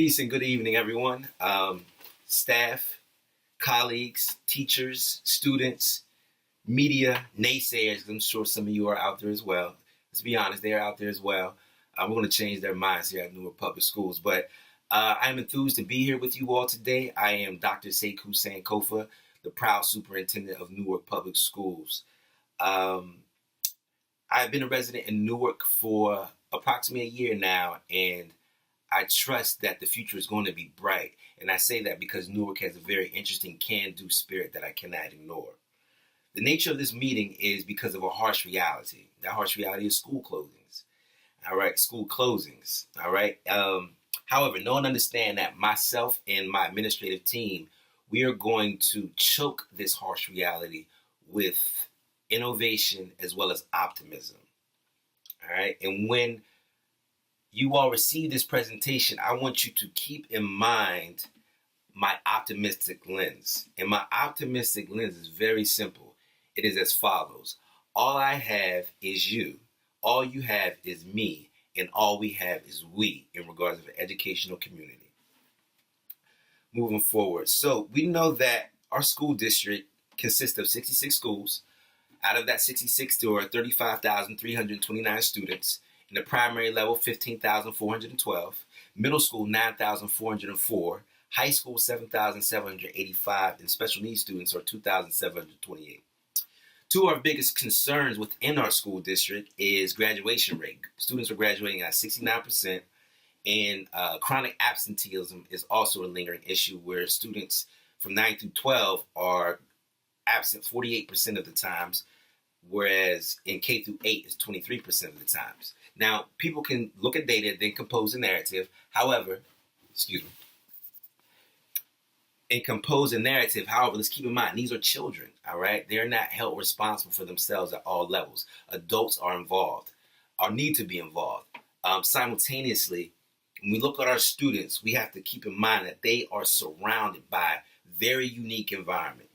Peace and good evening, everyone. Staff, colleagues, teachers, students, media, naysayers. I'm sure some of you are out there as well. Let's be honest, they are out there as well. We're going to change their minds here at Newark Public Schools. But I'm enthused to be here with you all today. I am Dr. Sekou Sankofa, the proud superintendent of Newark Public Schools. I've been a resident in Newark for approximately a year now, and I trust that the future is going to be bright. And I say that because Newark has a very interesting can-do spirit that I cannot ignore. The nature of this meeting is because of a harsh reality. That harsh reality is school closings. All right, school closings. All right. However, know and understand that myself and my administrative team, we are going to choke this harsh reality with innovation as well as optimism. All right. And when you all receive this presentation, I want you to keep in mind my optimistic lens. And my optimistic lens is very simple. It is as follows. All I have is you. All you have is me. And all we have is we in regards to the educational community. Moving forward. So we know that our school district consists of 66 schools. Out of that 66, there are 35,329 students. In the primary level, 15,412. Middle school, 9,404. High school, 7,785. And special needs students are 2,728. Two of our biggest concerns within our school district is graduation rate. Students are graduating at 69%. And chronic absenteeism is also a lingering issue where students from 9 through 12 are absent 48% of the times, whereas in K through 8 is 23% of the times. Now, people can look at data, then compose a narrative. However, let's keep in mind, these are children, all right? They're not held responsible for themselves at all levels. Adults are involved, or need to be involved. Simultaneously, when we look at our students, we have to keep in mind that they are surrounded by a very unique environment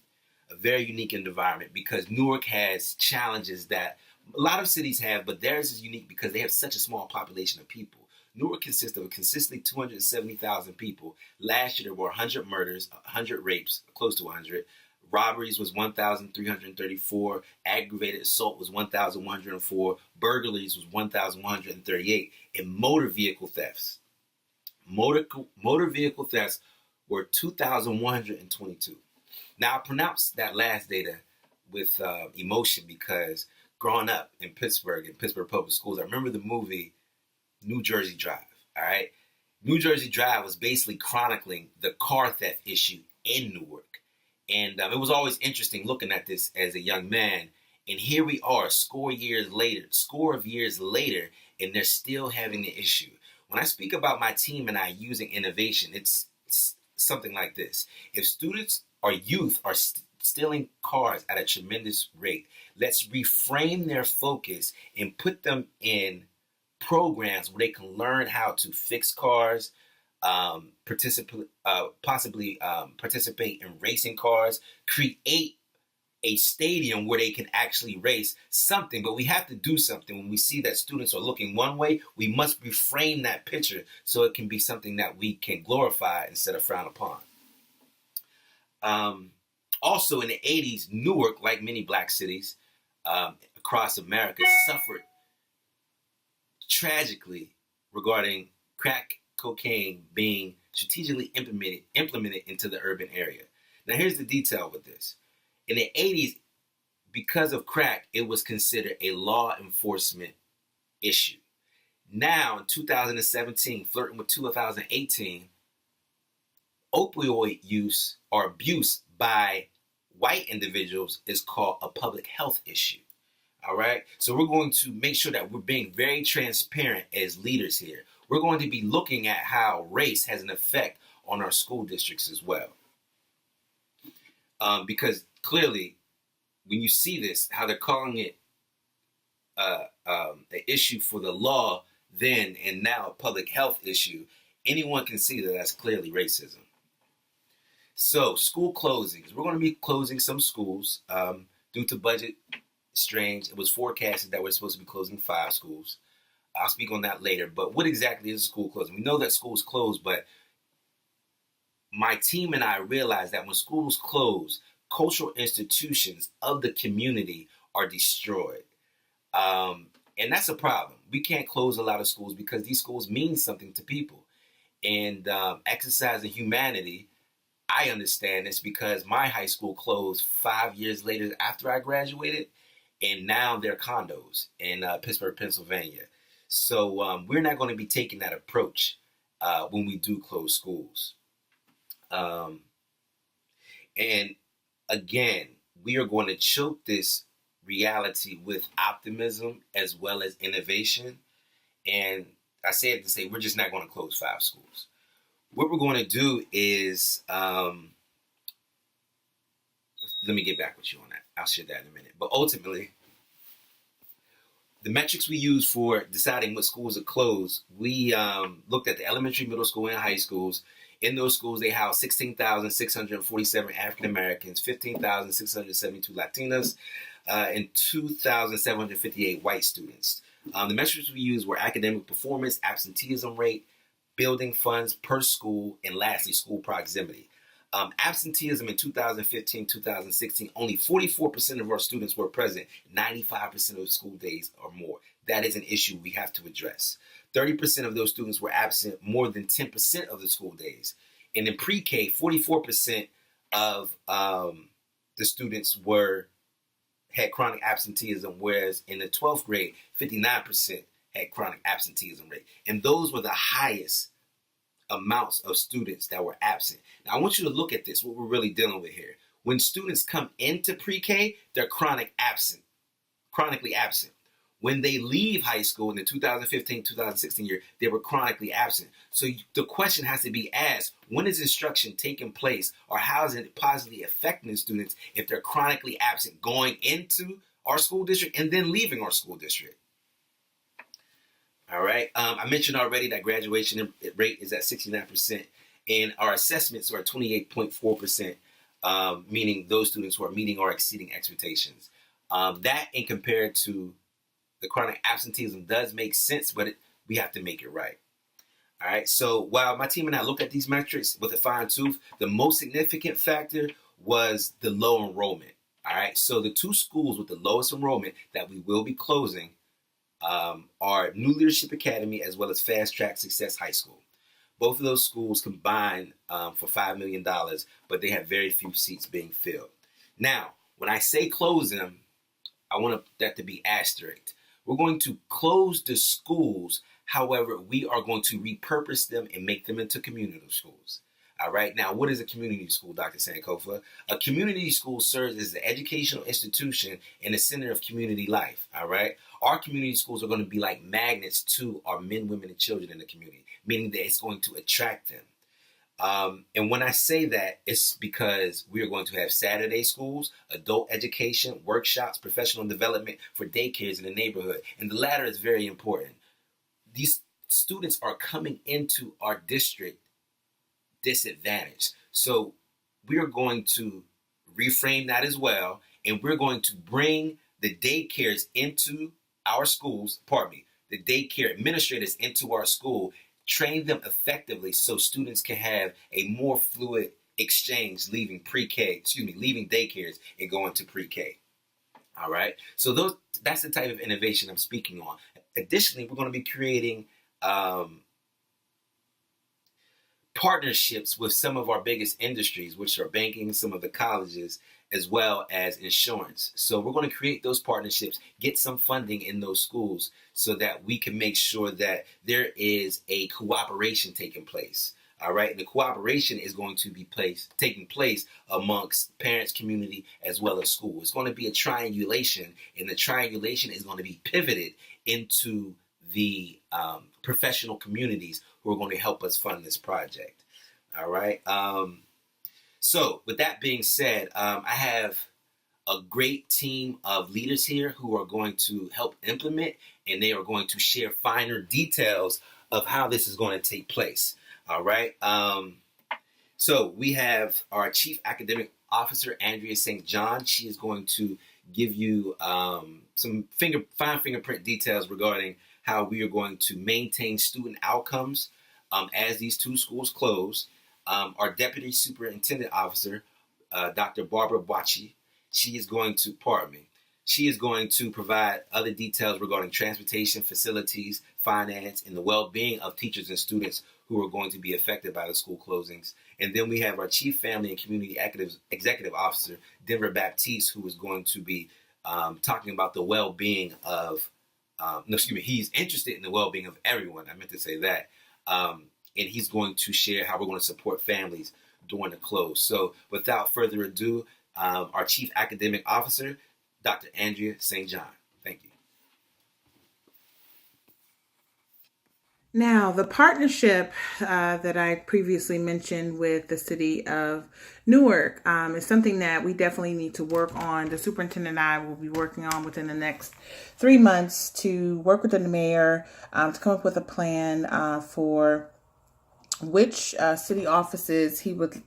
because Newark has challenges that a lot of cities have, but theirs is unique because they have such a small population of people. Newark consists of a consistently 270,000 people. Last year, there were 100 murders, 100 rapes, close to 100. Robberies was 1,334. Aggravated assault was 1,104. Burglaries was 1,138. And motor vehicle thefts. Motor vehicle thefts were 2,122. Now, I pronounce that last data with emotion because growing up in Pittsburgh Public Schools, I remember the movie New Jersey Drive, all right? New Jersey Drive was basically chronicling the car theft issue in Newark. And it was always interesting looking at this as a young man. And here we are, score of years later, and they're still having the issue. When I speak about my team and I using innovation, it's something like this. If students or youth are stealing cars at a tremendous rate, let's reframe their focus and put them in programs where they can learn how to fix cars, participate in racing cars, create a stadium where they can actually race something. But we have to do something. When we see that students are looking one way, we must reframe that picture so it can be something that we can glorify instead of frown upon. Also in the 80s, Newark, like many black cities across America, suffered tragically regarding crack cocaine being strategically implemented into the urban area. Now, here's the detail with this. In the 80s, because of crack, it was considered a law enforcement issue. Now, in 2017, flirting with 2018, opioid use or abuse by white individuals is called a public health issue. All right. So we're going to make sure that we're being very transparent as leaders here. We're going to be looking at how race has an effect on our school districts as well. Because clearly, when you see this, how they're calling it an issue for the law then and now a public health issue, anyone can see that that's clearly racism. So school closings. We're going to be closing some schools due to budget strains. It was forecasted that we're supposed to be closing 5 schools. I'll speak on that later. But what exactly is school closing? We know that schools close, but my team and I realized that when schools close, cultural institutions of the community are destroyed. Um, and that's a problem. We can't close a lot of schools because these schools mean something to people. And exercising humanity, I understand this because my high school closed 5 years later after I graduated, and now they're condos in Pittsburgh, Pennsylvania. So we're not going to be taking that approach when we do close schools. Um, and again, we are going to choke this reality with optimism as well as innovation. And I say it to say we're just not going to close 5 schools. What we're going to do is, let me get back with you on that. I'll share that in a minute. But ultimately, the metrics we use for deciding what schools are closed, we looked at the elementary, middle school, and high schools. In those schools, they house 16,647 African Americans, 15,672 Latinas, and 2,758 white students. The metrics we used were academic performance, absenteeism rate, building funds per school, and lastly, school proximity. Absenteeism in 2015-2016, only 44% of our students were present 95% of the school days or more. That is an issue we have to address. 30% of those students were absent more than 10% of the school days. And in pre-K, 44% of the students had chronic absenteeism, whereas in the 12th grade, 59% had chronic absenteeism rate. And those were the highest amounts of students that were absent. Now, I want you to look at this, what we're really dealing with here. When students come into pre-K, they're chronically absent. When they leave high school in the 2015-2016 year, they were chronically absent. So the question has to be asked, when is instruction taking place, or how is it positively affecting the students if they're chronically absent going into our school district and then leaving our school district? All right. I mentioned already that graduation rate is at 69%, and our assessments are at 28.4%, meaning those students who are meeting or exceeding expectations. That, in compared to the chronic absenteeism, does make sense, but we have to make it right. All right. So while my team and I look at these metrics with a fine tooth, the most significant factor was the low enrollment. All right. So the 2 schools with the lowest enrollment that we will be closing are New Leadership Academy as well as Fast Track Success High School. Both of those schools combined for $5 million, but they have very few seats being filled. Now, when I say close them, I want that to be asterisk. We're going to close the schools. However, we are going to repurpose them and make them into community schools. All right. Now, what is a community school, Dr. Sankofa? A community school serves as an educational institution and a center of community life. All right. Our community schools are going to be like magnets to our men, women, and children in the community, meaning that it's going to attract them. And when I say that, it's because we are going to have Saturday schools, adult education, workshops, professional development for daycares in the neighborhood. And the latter is very important. These students are coming into our district disadvantaged. So we are going to reframe that as well. And we're going to bring the daycares into our schools, the daycare administrators into our school, train them effectively so students can have a more fluid exchange leaving daycares and going to pre-K. All right. So that's the type of innovation I'm speaking on. Additionally, we're going to be creating partnerships with some of our biggest industries, which are banking, some of the colleges, as well as insurance. So we're going to create those partnerships, get some funding in those schools so that we can make sure that there is a cooperation taking place. All right. And the cooperation is going to be taking place amongst parents, community, as well as school. It's going to be a triangulation, and the triangulation is going to be pivoted into the professional communities who are going to help us fund this project. All right. So with that being said, I have a great team of leaders here who are going to help implement, and they are going to share finer details of how this is going to take place. All right. So we have our Chief Academic Officer, Andrea St. John. She is going to give you some fine fingerprint details regarding how we are going to maintain student outcomes as these 2 schools close. Our Deputy Superintendent Officer, Dr. Barbara Bocci, she is going to, pardon me, she is going to provide other details regarding transportation, facilities, finance, and the well-being of teachers and students who are going to be affected by the school closings. And then we have our Chief Family and Community Executive Officer, Denver Baptiste, who is going to be talking about the well-being of, he's interested in the well-being of everyone. I meant to say that. And he's going to share how we're going to support families during the close. So without further ado, our Chief Academic Officer, Dr. Andrea St. John. Thank you. Now, the partnership that I previously mentioned with the city of Newark is something that we definitely need to work on. The superintendent and I will be working on within the next 3 months to work with the mayor to come up with a plan for which city offices he would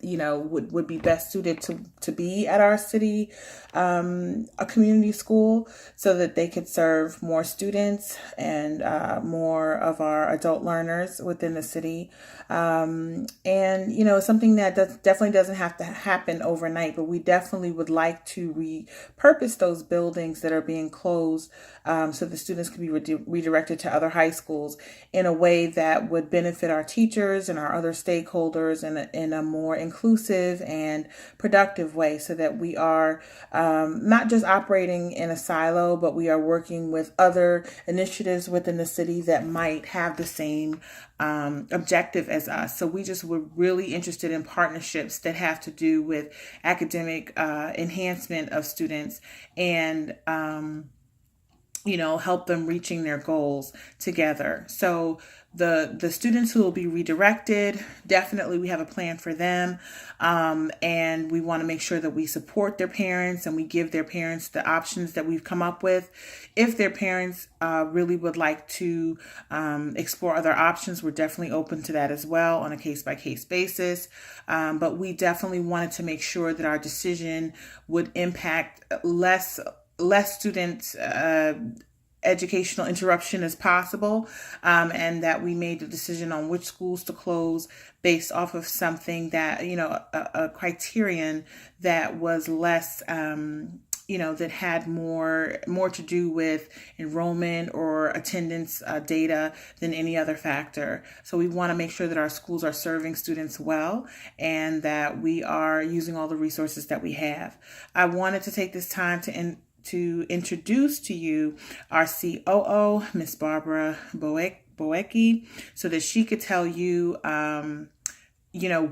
be best suited to be at our city, a community school, so that they could serve more students and more of our adult learners within the city. And something that definitely doesn't have to happen overnight, but we definitely would like to repurpose those buildings that are being closed so the students can be redirected to other high schools in a way that would benefit our teachers and our other stakeholders in a more inclusive and productive way, so that we are not just operating in a silo, but we are working with other initiatives within the city that might have the same objective as us. So we just were really interested in partnerships that have to do with academic enhancement of students and help them reaching their goals together. So the students who will be redirected, definitely we have a plan for them. And we want to make sure that we support their parents and we give their parents the options that we've come up with. If their parents really would like to explore other options, we're definitely open to that as well on a case-by-case basis. But we definitely wanted to make sure that our decision would impact less student educational interruption as possible, and that we made the decision on which schools to close based off of something that, a criterion that was less, that had more to do with enrollment or attendance data than any other factor. So we want to make sure that our schools are serving students well and that we are using all the resources that we have. I wanted to take this time to introduce to you our COO, Miss Barbara Boecki, so that she could tell you,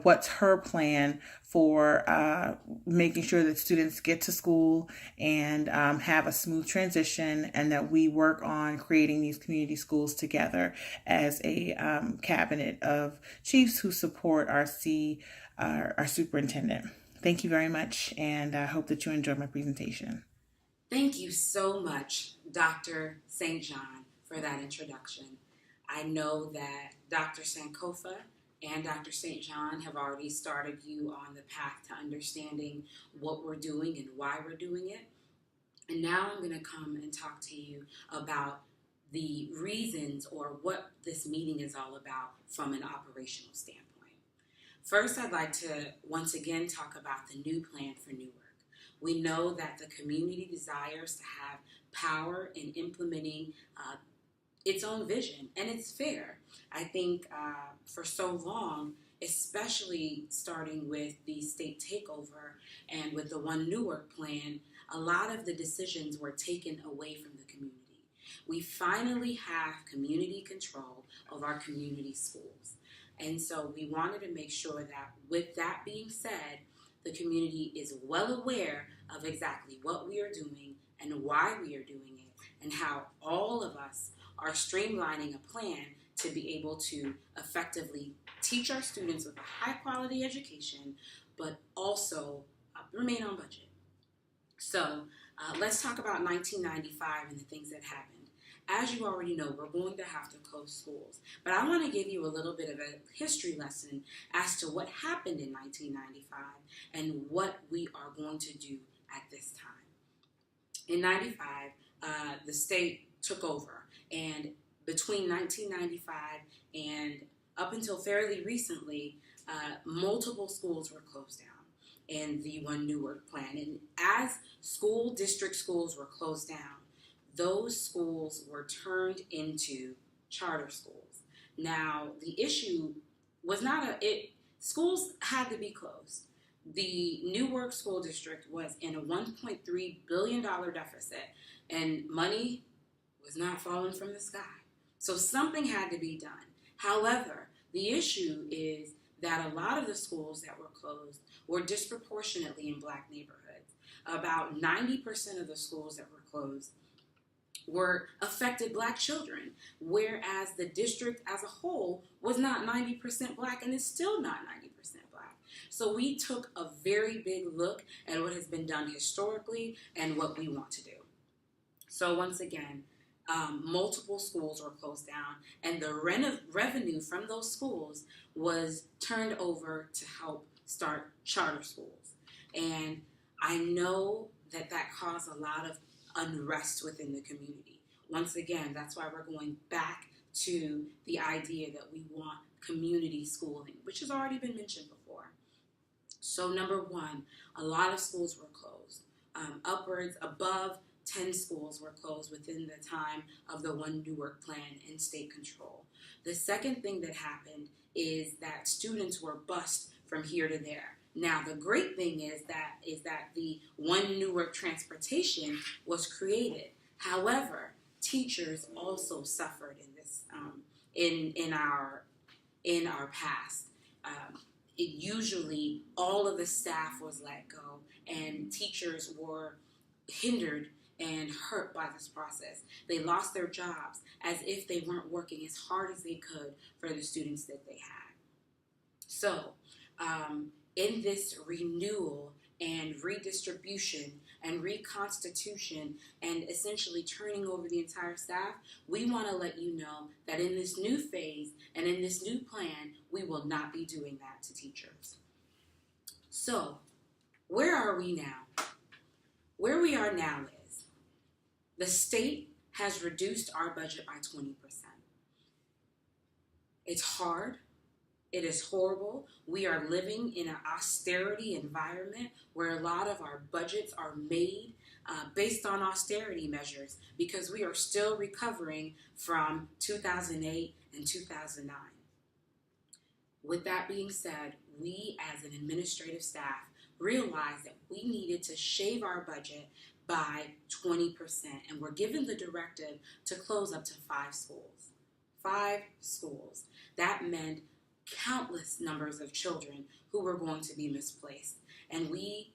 what's her plan for making sure that students get to school and have a smooth transition, and that we work on creating these community schools together as a cabinet of chiefs who support our superintendent. Thank you very much, and I hope that you enjoyed my presentation. Thank you so much, Dr. St. John, for that introduction. I know that Dr. Sankofa and Dr. St. John have already started you on the path to understanding what we're doing and why we're doing it. And now I'm going to come and talk to you about the reasons or what this meeting is all about from an operational standpoint. First, I'd like to once again talk about the new plan for Newark. We know that the community desires to have power in implementing its own vision, and it's fair. I think for so long, especially starting with the state takeover and with the One Newark plan, a lot of the decisions were taken away from the community. We finally have community control of our community schools. And so we wanted to make sure that, with that being said, the community is well aware of exactly what we are doing and why we are doing it, and how all of us are streamlining a plan to be able to effectively teach our students with a high quality education, but also remain on budget. So let's talk about 1995 and the things that happened. As you already know, we're going to have to close schools. But I want to give you a little bit of a history lesson as to what happened in 1995 and what we are going to do at this time. In 95, the state took over. And between 1995 and up until fairly recently, multiple schools were closed down in the One Newark Plan. And as district schools were closed down, those schools were turned into charter schools. Now, the issue was schools had to be closed. The Newark School District was in a $1.3 billion deficit, and money was not falling from the sky. So something had to be done. However, the issue is that a lot of the schools that were closed were disproportionately in Black neighborhoods. About 90% of the schools that were closed affected Black children, whereas the district as a whole was not 90% Black and is still not 90% Black. So we took a very big look at what has been done historically and what we want to do. So once again, multiple schools were closed down, and the revenue from those schools was turned over to help start charter schools. And I know that caused a lot of unrest within the community. Once again, that's why we're going back to the idea that we want community schooling, which has already been mentioned before. So number one, a lot of schools were closed. Upwards above 10 schools were closed within the time of the One Newark Plan and state control. The second thing that happened is that students were bused from here to there. Now, the great thing is that the One Newark transportation was created. However, teachers also suffered in this in our past. Usually, all of the staff was let go, and teachers were hindered and hurt by this process. They lost their jobs as if they weren't working as hard as they could for the students that they had. So, in this renewal and redistribution and reconstitution and essentially turning over the entire staff, we want to let you know that in this new phase and in this new plan, we will not be doing that to teachers. So, where are we now? Where we are now is the state has reduced our budget by 20%. It's hard. It is horrible. We are living in an austerity environment where a lot of our budgets are made based on austerity measures because we are still recovering from 2008 and 2009. With that being said, we as an administrative staff realized that we needed to shave our budget by 20%, and we're given the directive to close up to 5 schools. 5 schools. That meant countless numbers of children who were going to be misplaced. And we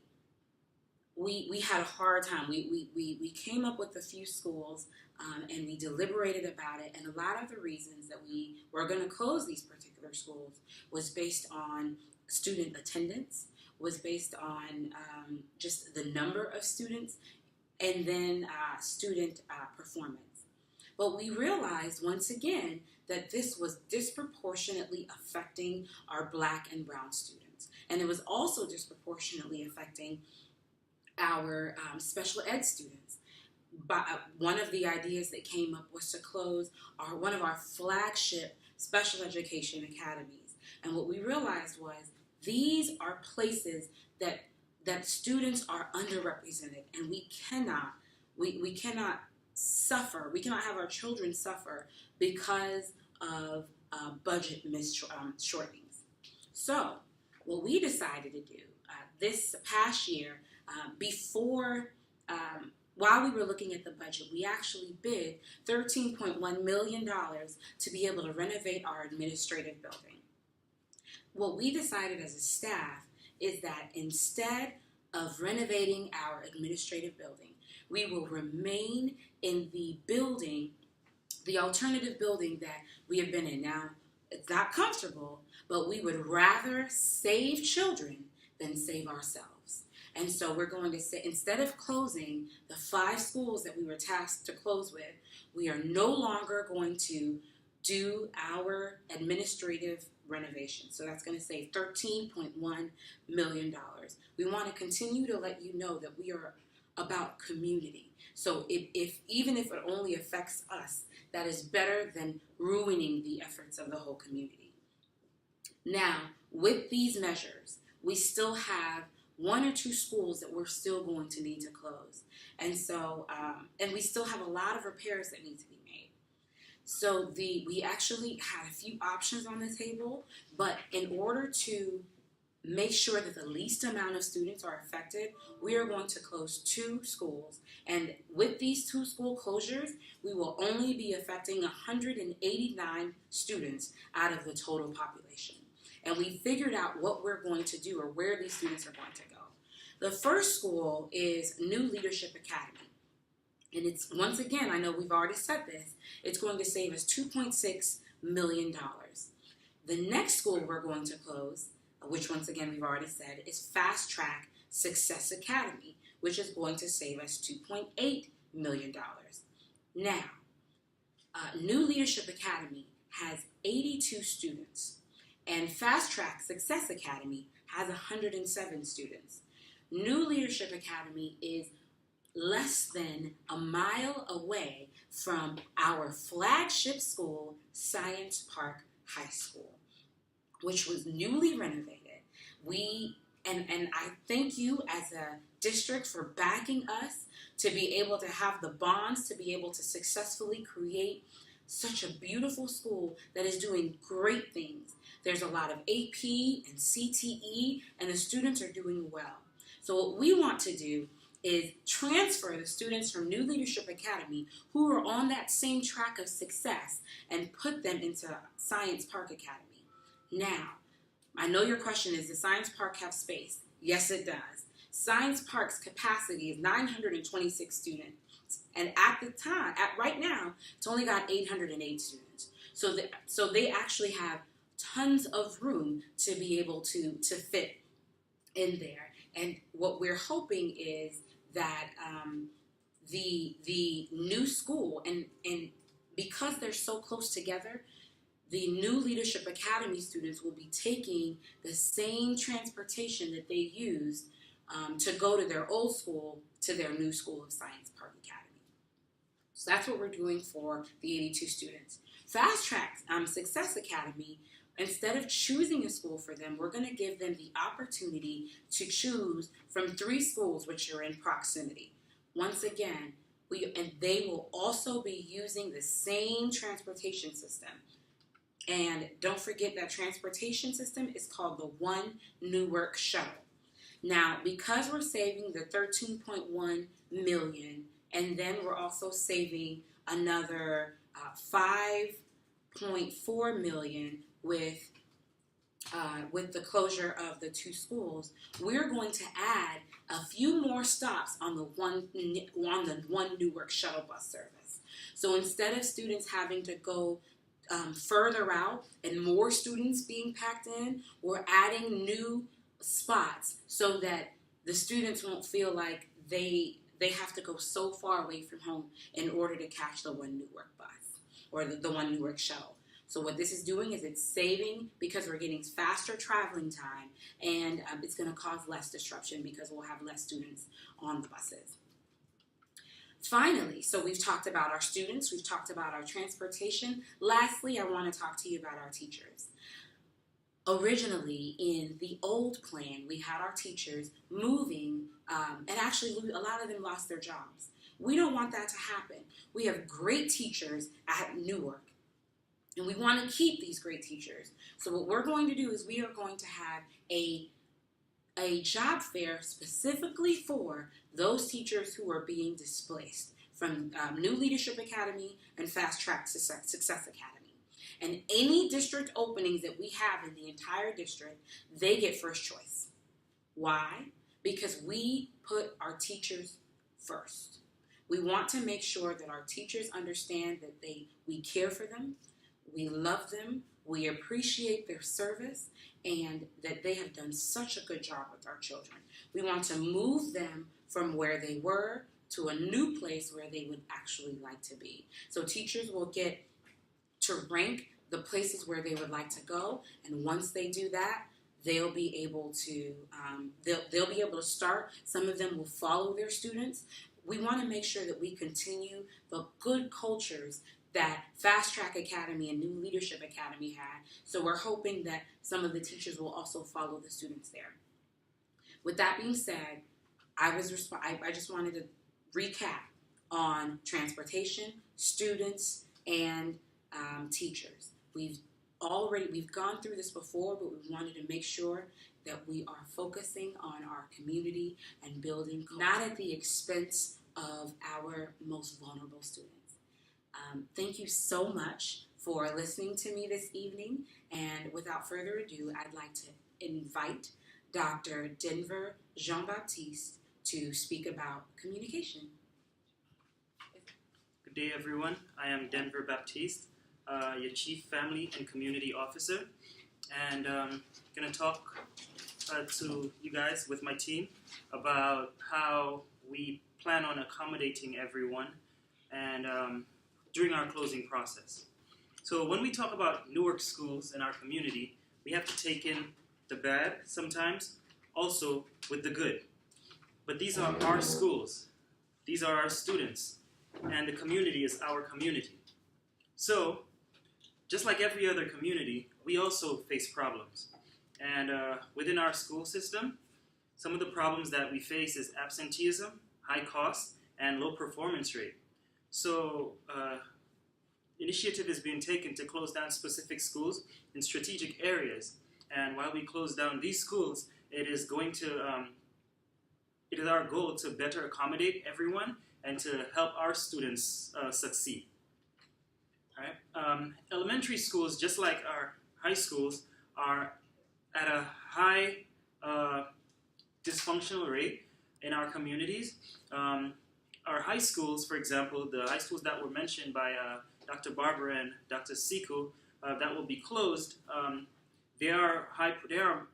had a hard time. We came up with a few schools and we deliberated about it. And a lot of the reasons that we were going to close these particular schools was based on student attendance, was based on just the number of students, and then student performance. But we realized once again that this was disproportionately affecting our Black and brown students. And it was also disproportionately affecting our special ed students. One of the ideas that came up was to close one of our flagship special education academies. And what we realized was these are places that students are underrepresented, and we cannot suffer. We cannot have our children suffer because of budget shortenings. So what we decided to do this past year, while we were looking at the budget, we actually bid $13.1 million to be able to renovate our administrative building. What we decided as a staff is that instead of renovating our administrative building, we will remain in the building, the alternative building that we have been in. Now, it's not comfortable, but we would rather save children than save ourselves. And so we're going to say, instead of closing the 5 schools that we were tasked to close with, we are no longer going to do our administrative renovation. So that's going to save $13.1 million. We want to continue to let you know that we are about community. So even if it only affects us, that is better than ruining the efforts of the whole community. Now, With these measures, we still have 1 or 2 schools that we're still going to need to close. And so, and we still have a lot of repairs that need to be made. So we actually had a few options on the table, but in order to make sure that the least amount of students are affected, we are going to close 2 schools. And with these 2 school closures, we will only be affecting 189 students out of the total population. And we figured out what we're going to do, or where these students are going to go. The first school is New Leadership Academy. And it's, once again, I know we've already said this, it's going to save us $2.6 million. The next school we're going to close, which once again we've already said, is Fast Track Success Academy, which is going to save us $2.8 million. Now, New Leadership Academy has 82 students, and Fast Track Success Academy has 107 students. New Leadership Academy is less than a mile away from our flagship school, Science Park High School, which was newly renovated. And I thank you as a district for backing us to be able to have the bonds to be able to successfully create such a beautiful school that is doing great things. There's a lot of AP and CTE, and the students are doing well. So what we want to do is transfer the students from New Leadership Academy who are on that same track of success and put them into Science Park Academy. Now, I know your question is, does Science Park have space? Yes, it does. Science Park's capacity is 926 students. And right now, it's only got 808 students. So they actually have tons of room to be able to fit in there. And what we're hoping is that the new school, and because they're so close together, the New Leadership Academy students will be taking the same transportation that they used to go to their old school to their new School of Science Park Academy. So that's what we're doing for the 82 students. Fast Track Success Academy, instead of choosing a school for them, we're going to give them the opportunity to choose from 3 schools which are in proximity. Once again, they will also be using the same transportation system. And don't forget that transportation system is called the One Newark Shuttle. Now, because we're saving the $13.1 million, and then we're also saving another $5.4 million with the closure of the 2 schools, we're going to add a few more stops on the One Newark shuttle bus service. So instead of students having to go further out and more students being packed in, we're adding new spots so that the students won't feel like they have to go so far away from home in order to catch the One Newark bus or the One Newark shuttle. So what this is doing is it's saving because we're getting faster traveling time, and it's going to cause less disruption because we'll have less students on the buses. Finally, so we've talked about our students, we've talked about our transportation. Lastly, I want to talk to you about our teachers. Originally, in the old plan, we had our teachers moving, and actually a lot of them lost their jobs. We don't want that to happen. We have great teachers at Newark, and we want to keep these great teachers. So what we're going to do is we are going to have a job fair specifically for those teachers who are being displaced from New Leadership Academy and Fast Track Success Academy. And any district openings that we have in the entire district, they get first choice. Why? Because we put our teachers first. We want to make sure that our teachers understand that we care for them, we love them, we appreciate their service, and that they have done such a good job with our children. We want to move them from where they were to a new place where they would actually like to be. So teachers will get to rank the places where they would like to go, and once they do that, they'll be able to they'll be able to start. Some of them will follow their students. We want to make sure that we continue the good cultures that Fast Track Academy and New Leadership Academy had. So we're hoping that some of the teachers will also follow the students there. With that being said, I just wanted to recap on transportation, students, and teachers. We've gone through this before, but we wanted to make sure that we are focusing on our community and building culture, not at the expense of our most vulnerable students. Thank you so much for listening to me this evening, and without further ado, I'd like to invite Dr. Denver Jean-Baptiste to speak about communication. Good day, everyone. I am Denver Baptiste, your Chief Family and Community Officer, and I'm going to talk to you guys with my team about how we plan on accommodating everyone and during our closing process. So when we talk about Newark schools in our community, we have to take in the bad sometimes, also with the good. But these are our schools. These are our students. And the community is our community. So, just like every other community, we also face problems. And within our school system, some of the problems that we face is absenteeism, high cost, and low performance rate. So, initiative is being taken to close down specific schools in strategic areas. And while we close down these schools, it is our goal to better accommodate everyone and to help our students succeed. All right? Elementary schools, just like our high schools, are at a high dysfunctional rate in our communities. Our high schools, for example, the high schools that were mentioned by Dr. Barbara and Dr. Siku, that will be closed, they are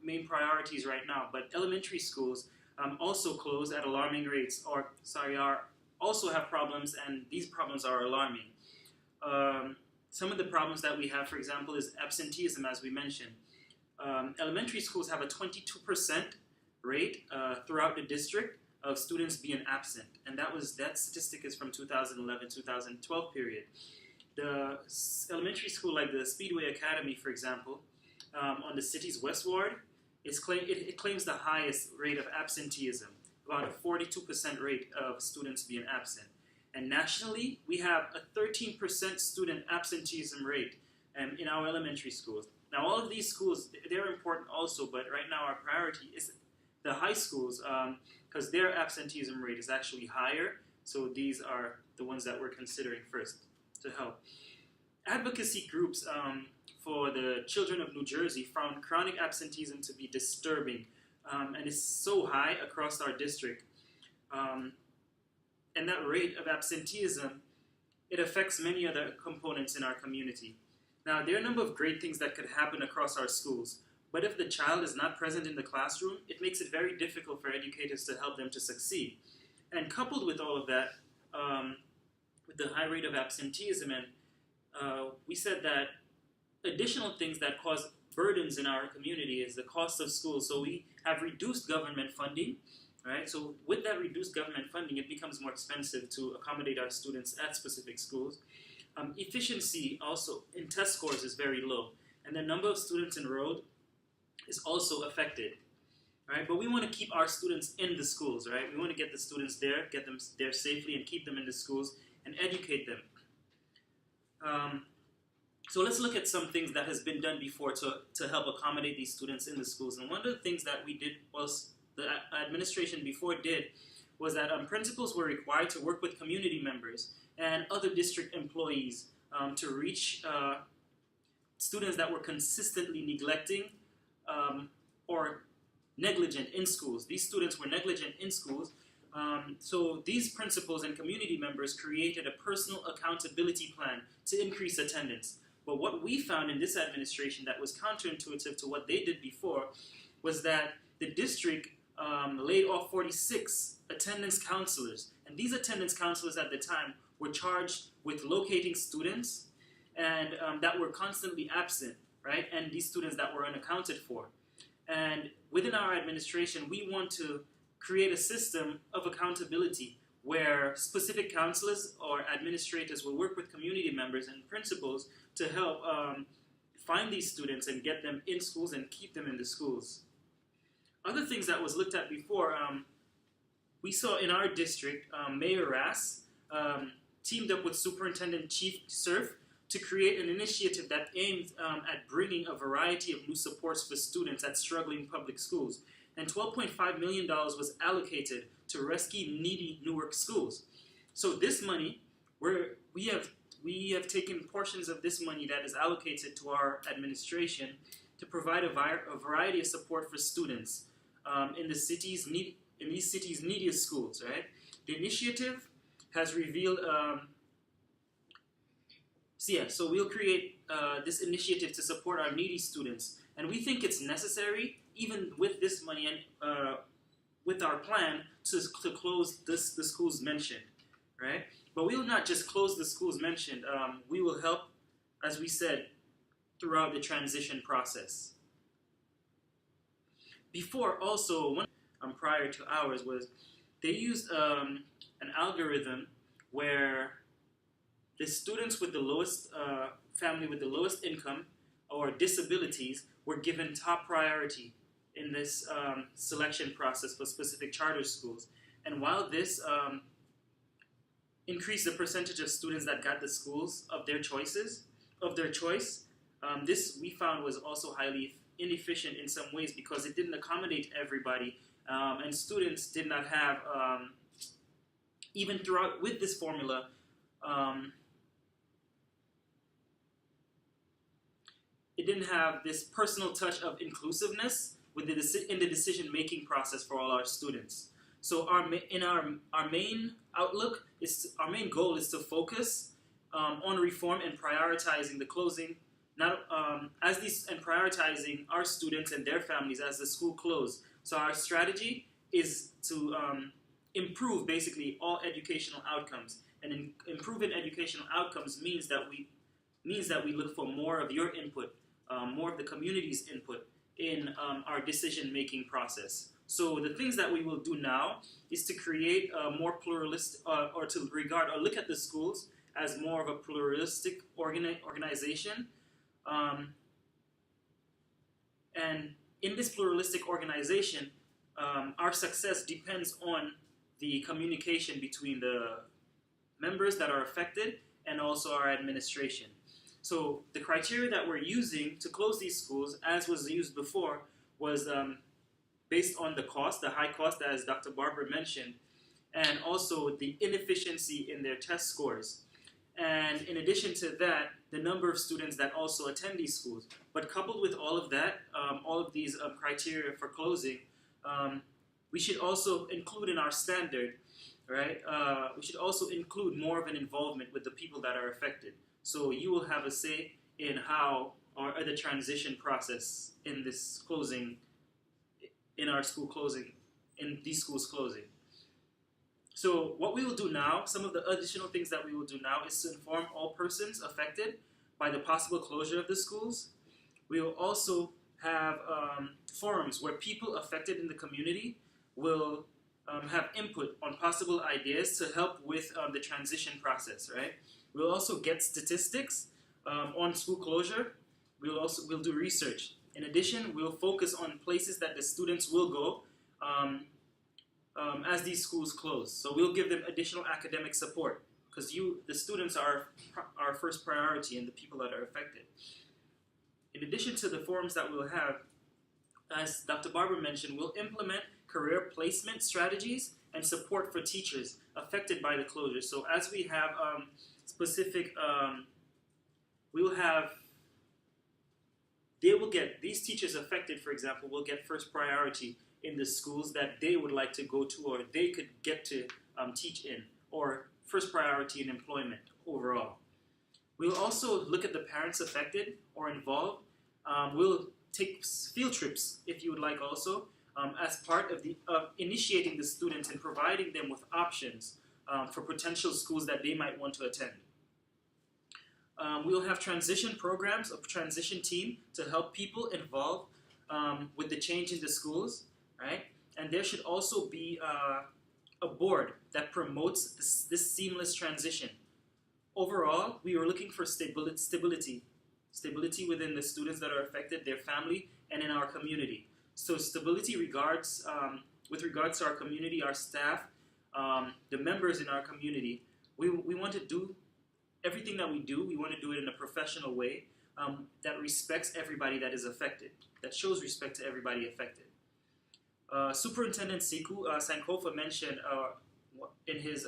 main priorities right now. But elementary schools also close at alarming rates, also have problems, and these problems are alarming. Some of the problems that we have, for example, is absenteeism, as we mentioned. Elementary schools have a 22% rate throughout the district of students being absent, and that statistic is from 2011-2012 period. The elementary school, like the Speedway Academy, for example, on the city's West Ward, it claims the highest rate of absenteeism, about a 42% rate of students being absent. And nationally, we have a 13% student absenteeism rate in our elementary schools. Now, all of these schools, they're important also, but right now our priority is the high schools because their absenteeism rate is actually higher. So these are the ones that we're considering first to help. Advocacy groups for the children of New Jersey found chronic absenteeism to be disturbing, and it's so high across our district. And that rate of absenteeism, it affects many other components in our community. Now, there are a number of great things that could happen across our schools, but if the child is not present in the classroom, it makes it very difficult for educators to help them to succeed. And coupled with all of that, with the high rate of absenteeism, and we said that additional things that cause burdens in our community is the cost of schools. So we have reduced government funding, right? So with that reduced government funding, it becomes more expensive to accommodate our students at specific schools. Efficiency also in test scores is very low, and the number of students enrolled is also affected, right? But we want to keep our students in the schools, right? We want to get the students there, get them there safely, and keep them in the schools and educate them. So let's look at some things that has been done before to help accommodate these students in the schools. And one of the things that we did, was the administration before did, was that principals were required to work with community members and other district employees to reach students that were consistently neglecting or negligent in schools. These students were negligent in schools. So these principals and community members created a personal accountability plan to increase attendance. But what we found in this administration that was counterintuitive to what they did before was that the district laid off 46 attendance counselors. And these attendance counselors at the time were charged with locating students and that were constantly absent, right? And these students that were unaccounted for. And within our administration, we want to create a system of accountability where specific counselors or administrators will work with community members and principals to help find these students and get them in schools and keep them in the schools. Other things that was looked at before, we saw in our district, Mayor Rass teamed up with Superintendent Chief Surf to create an initiative that aimed at bringing a variety of new supports for students at struggling public schools. And $12.5 million was allocated to rescue needy Newark schools. So this money, we have taken portions of this money that is allocated to our administration to provide a variety of support for students in these city's neediest schools. Right? The initiative has revealed. So we'll create this initiative to support our needy students, and we think it's necessary, even with this money and with our plan, to close the schools mentioned, right? But we will not just close the schools mentioned. We will help, as we said, throughout the transition process. Before, also, one prior to ours was they used an algorithm where the students with the lowest family with the lowest income or disabilities were given top priority in this selection process for specific charter schools. And while this increased the percentage of students that got the schools of their choice, this we found was also highly inefficient in some ways because it didn't accommodate everybody, and students did not have, even throughout with this formula, it didn't have this personal touch of inclusiveness in the decision-making process for all our students. So our main outlook our main goal is to focus on reform and prioritizing the closing, and prioritizing our students and their families as the school close. So our strategy is to improve basically all educational outcomes, and improving educational outcomes means that we look for more of your input, more of the community's input in our decision-making process. So the things that we will do now is to create a more pluralistic, or to regard or look at the schools as more of a pluralistic organization. And in this pluralistic organization, our success depends on the communication between the members that are affected and also our administration. So the criteria that we're using to close these schools, as was used before, was based on the cost, the high cost, as Dr. Barber mentioned, and also the inefficiency in their test scores. And in addition to that, the number of students that also attend these schools. But coupled with all of that, all of these criteria for closing, we should also include in our standard, right? We should also include more of an involvement with the people that are affected. So you will have a say in how or the transition process in this closing, in our school closing, in these schools closing. So what we will do now, some of the additional things that we will do now is to inform all persons affected by the possible closure of the schools. We will also have forums where people affected in the community will have input on possible ideas to help with the transition process, right? We'll also get statistics on school closure. We'll do research. In addition, we'll focus on places that the students will go as these schools close. So we'll give them additional academic support because the students are our first priority and the people that are affected. In addition to the forums that we'll have, as Dr. Barber mentioned, we'll implement career placement strategies and support for teachers affected by the closure. So as we have specific, these teachers affected, for example, will get first priority in the schools that they would like to go to or they could get to teach in, or first priority in employment overall. We'll also look at the parents affected or involved. We'll take field trips, if you would like also, as part of initiating the students and providing them with options for potential schools that they might want to attend. We'll have transition programs, a transition team to help people involved with the change in the schools, right? And there should also be a board that promotes this seamless transition. Overall, we were looking for stability within the students that are affected, their family, and in our community. So stability with regards to our community, our staff, the members in our community. We want to do everything that we do. We want to do it in a professional way that respects everybody that is affected, that shows respect to everybody affected. Superintendent Sankofa mentioned in his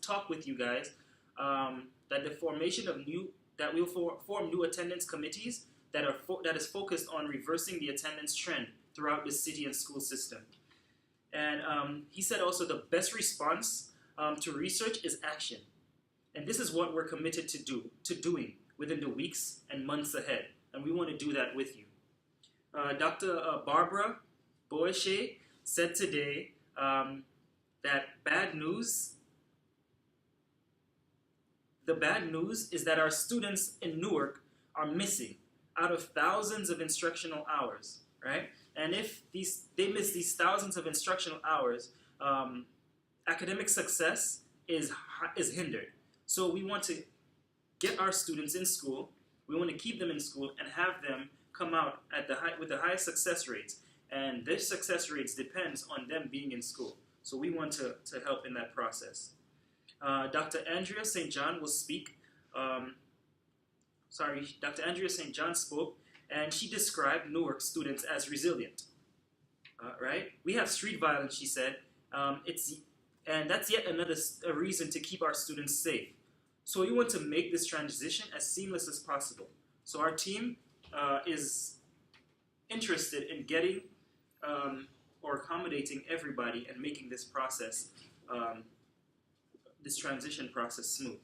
talk with you guys that the formation of that we'll form new attendance committees that is focused on reversing the attendance trend throughout the city and school system. And he said also the best response to research is action, and this is what we're committed to doing within the weeks and months ahead, and we want to do that with you. Dr. Barbara Boeshe said today that the bad news is that our students in Newark are missing out of thousands of instructional hours, right? And if they miss these thousands of instructional hours, academic success is hindered. So we want to get our students in school. We want to keep them in school and have them come out with the highest success rates. And their success rates depends on them being in school. So we want to help in that process. Dr. Andrea St. John will speak. Dr. Andrea St. John spoke, and she described Newark students as resilient. Right? We have street violence, she said. And that's yet another reason to keep our students safe. So we want to make this transition as seamless as possible. So our team is interested in getting or accommodating everybody and making this process, this transition process smooth.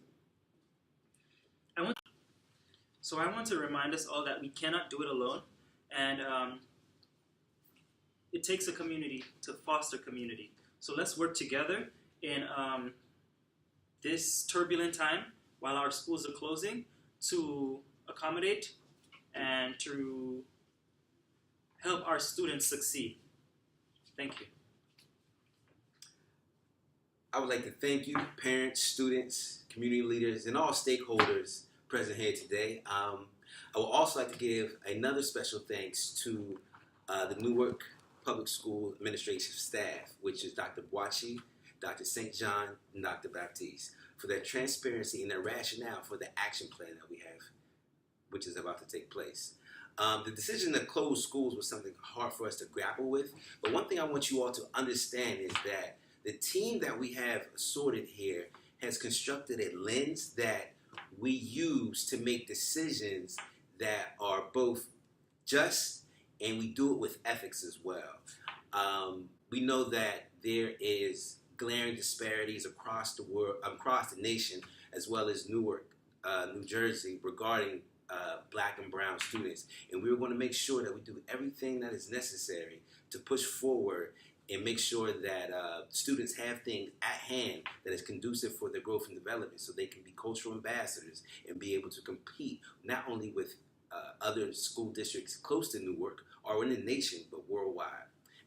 I want to remind us all that we cannot do it alone, and it takes a community to foster community. So let's work together in this turbulent time while our schools are closing to accommodate and to help our students succeed. Thank you. I would like to thank you, parents, students, community leaders, and all stakeholders present here today. I would also like to give another special thanks to the Newark Public School Administration staff, which is Dr. Boachi, Dr. St. John, and Dr. Baptiste, for their transparency and their rationale for the action plan that we have, which is about to take place. The decision to close schools was something hard for us to grapple with, but one thing I want you all to understand is that the team that we have assorted here has constructed a lens that we use to make decisions that are both just and we do it with ethics as well. We know that there is glaring disparities across the world, across the nation, as well as Newark, New Jersey, regarding Black and brown students. And we were going to make sure that we do everything that is necessary to push forward and make sure that students have things at hand that is conducive for their growth and development so they can be cultural ambassadors and be able to compete not only with other school districts close to Newark or in the nation, but worldwide.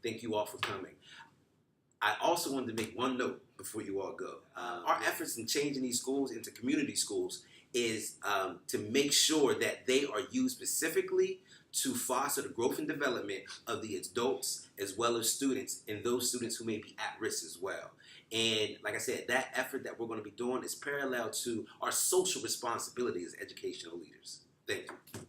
Thank you all for coming. I also wanted to make one note before you all go. Our efforts in changing these schools into community schools is to make sure that they are used specifically to foster the growth and development of the adults as well as students, and those students who may be at risk as well. And like I said, that effort that we're going to be doing is parallel to our social responsibility as educational leaders. Thank you.